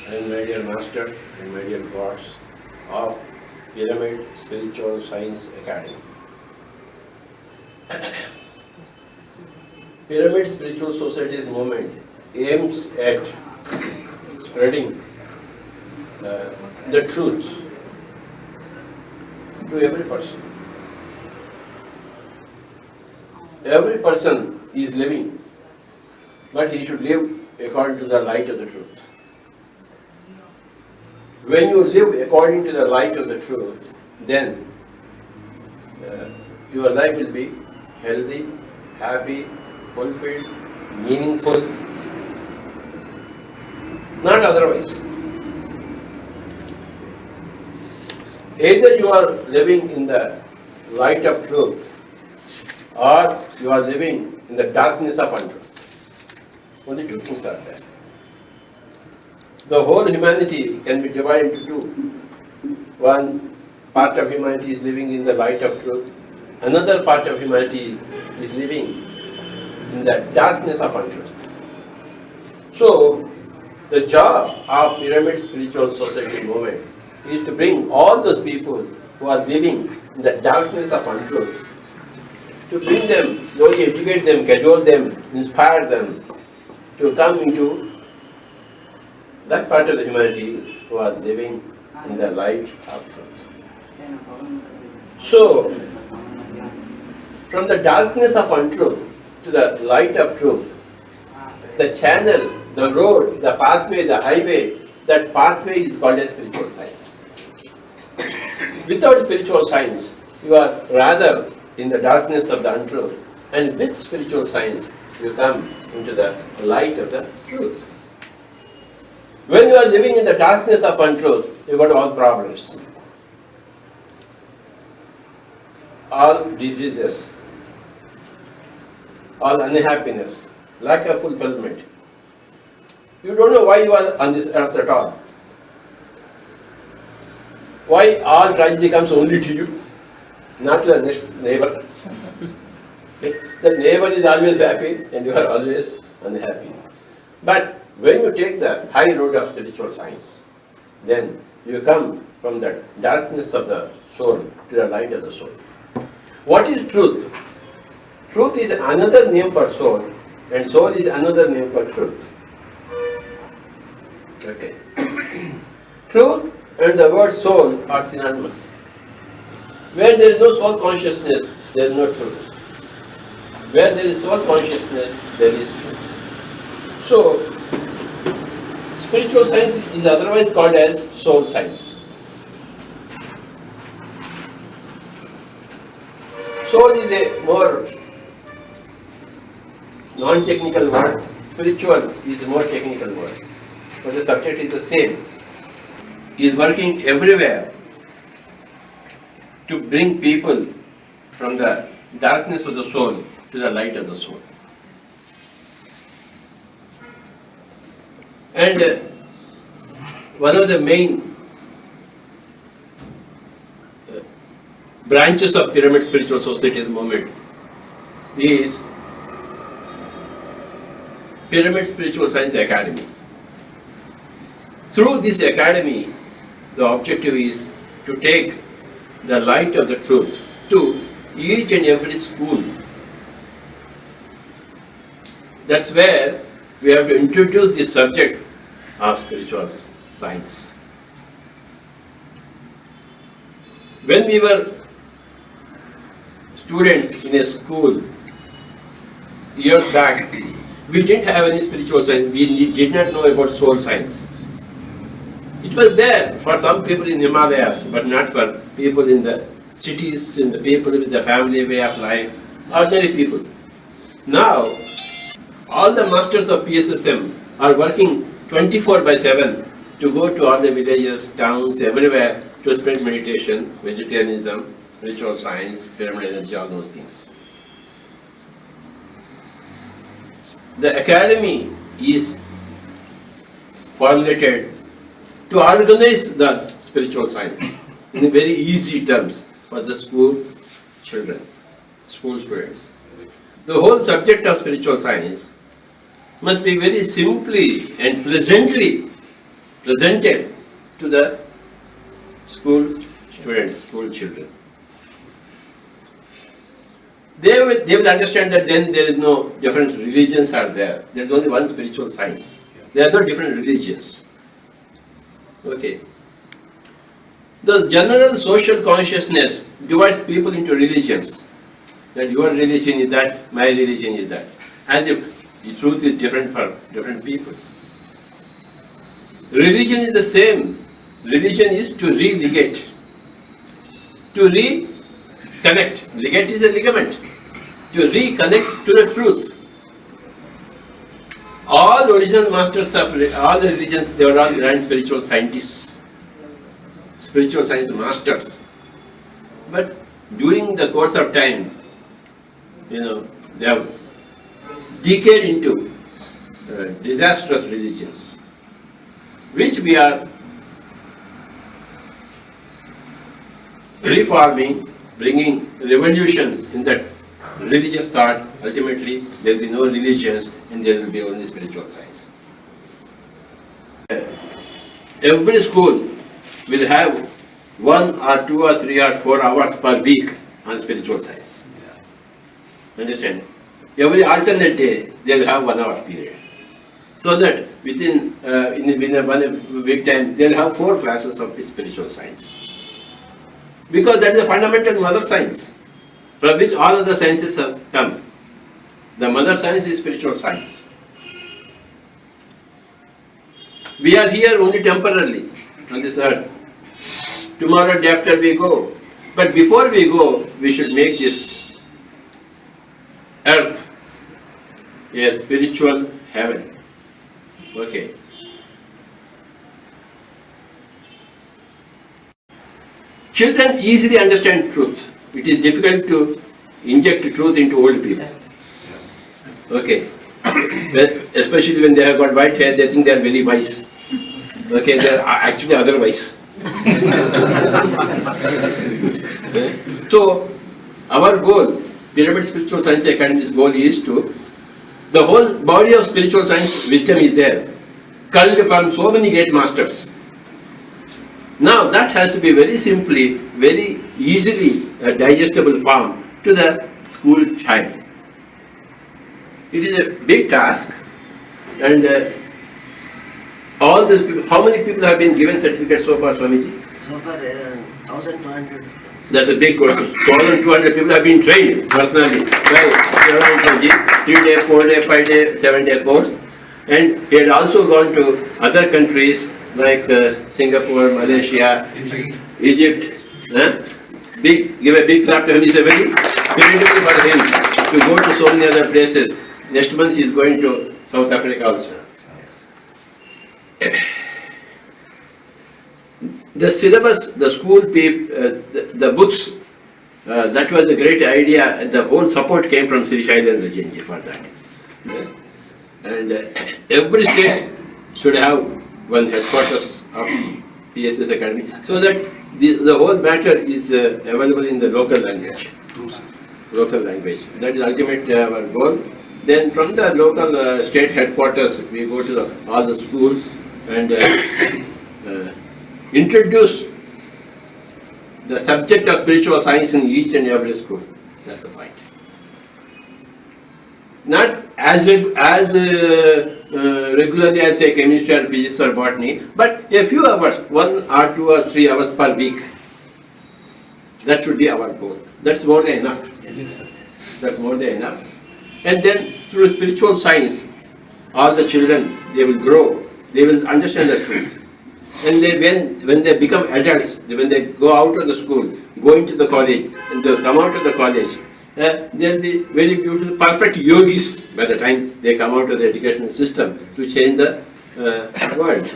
and my dear master and my dear gods of Pyramid Spiritual Science Academy. Pyramid Spiritual Society's movement aims at spreading the truth to every person. Every person is living, but he should live according to the light of the truth. When you live according to the light of the truth, then your life will be healthy, happy, fulfilled, meaningful, not otherwise. Either you are living in the light of truth or you are living in the darkness of untruth. Only two things are there. The whole humanity can be divided into two. One part of humanity is living in the light of truth. Another part of humanity is living in the darkness of untruth. So, the job of Pyramid Spiritual Society movement is to bring all those people who are living in the darkness of untruth, to bring them, slowly educate them, cajole them, inspire them to come into that part of the humanity who are living in the light of truth. So, from the darkness of untruth to the light of truth, the channel, the road, the pathway, the highway, that pathway is called as spiritual science. Without spiritual science, you are rather in the darkness of the untruth, and with spiritual science, you come into the light of the truth. When you are living in the darkness of untruth, you got all problems, all diseases, all unhappiness, lack of fulfillment. You don't know why you are on this earth at all. Why all tragedy comes only to you, not to the next neighbor. The neighbor is always happy and you are always unhappy. But when you take the high road of spiritual science, then you come from the darkness of the soul to the light of the soul. What is truth? Truth is another name for soul, and soul is another name for truth. Okay. Truth and the word soul are synonymous. Where there is no soul consciousness, there is no truth. Where there is soul consciousness, there is truth. So, spiritual science is otherwise called as soul science. Soul is a more non-technical word. Spiritual is a more technical word. But the subject is the same. He is working everywhere to bring people from the darkness of the soul to the light of the soul. And one of the main branches of Pyramid Spiritual Society at the moment is Pyramid Spiritual Science Academy. Through this academy, the objective is to take the light of the truth to each and every school. That's where we have to introduce the subject of spiritual science. When we were students in a school years back, we didn't have any spiritual science. We did not know about soul science. It was there for some people in Himalayas, but not for people in the cities, in the people with the family way of life, ordinary people. Now, all the masters of PSSM are working 24/7 to go to all the villages, towns, everywhere to spread meditation, vegetarianism, spiritual science, pyramid energy, all those things. The academy is formulated to organize the spiritual science in very easy terms for the school children, school students. The whole subject of spiritual science must be very simply and pleasantly presented to the school students, school children. They will understand that then there is no different religions are there. There is only one spiritual science. There are no different religions. Okay. The general social consciousness divides people into religions. That your religion is that, my religion is that. As if the truth is different for different people. Religion is the same. Religion is to re-ligate, to reconnect. Ligate is a ligament. To reconnect to the truth. All the original masters of all the religions, they were all grand spiritual scientists, spiritual science masters. But during the course of time, they have decayed into disastrous religions, which we are reforming, bringing revolution in that religious thought. Ultimately, there will be no religions and there will be only spiritual science. Every school will have 1 or 2 or 3 or 4 hours per week on spiritual science. Understand? Every alternate day, they will have 1 hour period. So that within a 1 week time, they will have 4 classes of spiritual science. Because that is a fundamental mother science, from which all other sciences have come. The mother science is spiritual science. We are here only temporarily on this earth. Tomorrow, day after we go. But before we go, we should make this earth a spiritual heaven. Okay. Children easily understand truth. It is difficult to inject truth into old people. Okay. Especially when they have got white hair, they think they are very wise. Okay, they are actually otherwise. So, our goal, Pyramid Spiritual Science Academy's goal is to, the whole body of spiritual science wisdom is there, culled from so many great masters. Now that has to be very simply, very easily digestible form to the school child. It is a big task, and all these people, how many people have been given certificates so far, Swamiji? So far, 1,200. That's a big question. 1,200 people have been trained personally by Light and Truth-Patriji, 3-day, 4-day, 5-day, 7-day course. And he had also gone to other countries like Singapore, Malaysia, Egypt. Give a big clap to him. It's a very credible for him to go to so many other places. Next month he is going to South Africa also. The syllabus, the school people, the books, that was the great idea. The whole support came from Sri Shailen Rajanji for that. And every state should have one headquarters of PSS Academy, so that the whole matter is available in the local language. Local language. That is ultimate our goal. Then from the local state headquarters, we go to all the schools and introduce the subject of spiritual science in each and every school. That's the point. Not as regularly as say chemistry or physics or botany, but a few hours, 1 or 2 or 3 hours per week. That should be our goal. That's more than enough. That's more than enough. And then through spiritual science, all the children, they will grow, they will understand the truth. And when they become adults, when they go out of the school, go into the college, and they come out of the college, they'll be very beautiful, perfect yogis by the time they come out of the educational system to change the world.